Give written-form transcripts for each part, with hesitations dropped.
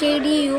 KDU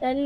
10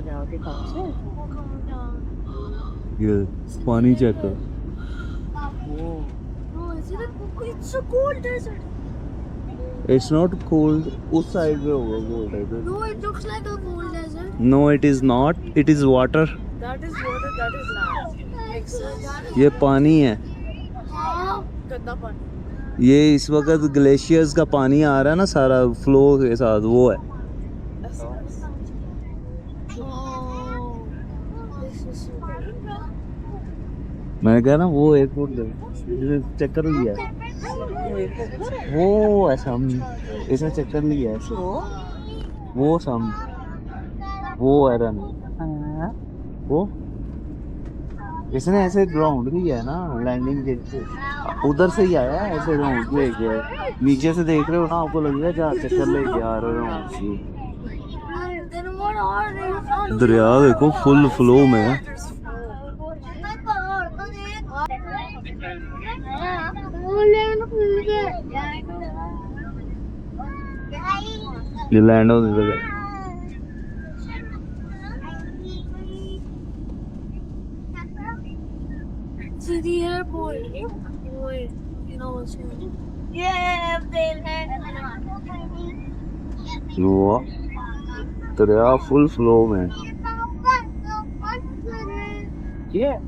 जाओ के कहाँ से ये पानी चेक कर. वो No, is it it's a cold desert. It's not cold. उस side पे होगा cold है. No, it looks like a cold desert. No, it is not. It is water. that is water, that is land. Makes sense. ये पानी है. हाँ. गंदा पानी. ये इस वक्त ग्लेशियर्स का पानी आ रहा है ना सारा फ्लो के साथ, वो है. Oh, this is so cool. मैंने कहा ना वो एयरपोर्ट चक्कर लिया है. वो ऐसा इसने चक्कर लिया है. वो सम वो एरन वो इसने ऐसे राउंड लिया है ना लैंडिंग के उधर से ही आया है, ऐसे राउंड ले गया है. नीचे से देख रहे हो ना, आपको लग रहा है जहाँ चक्कर ले गया आ रहा है. Then what are they? दरिया देखो फुल फ्लो में है. ये लैंड होने लगा. See the airport. Wait, you know what's here? Yeah, they land. वो दरिया फुल फ्लो में. Yeah.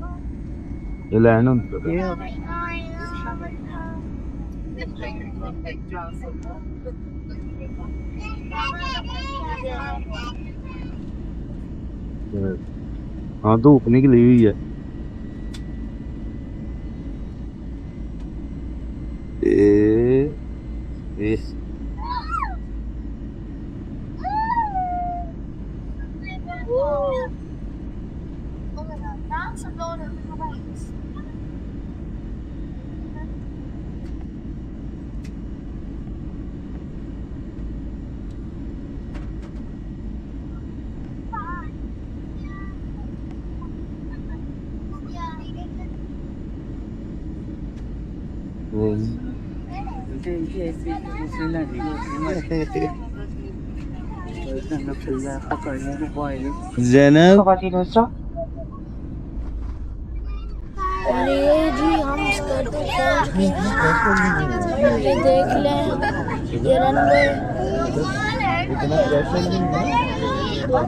ये लैंड होने लगा. हाँ धूप निकली हुई है. ए Oh my god, that's a lot of lights. Zainab और ये जी हम स्कर्ट पहुंच गए. ये देख लें, ये रनवे. इतना प्रेशर नहीं है. वहाँ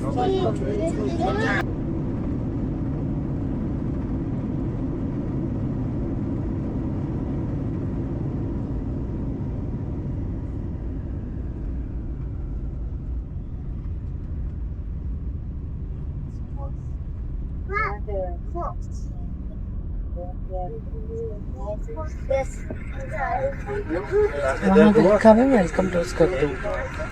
welcome to Skatu.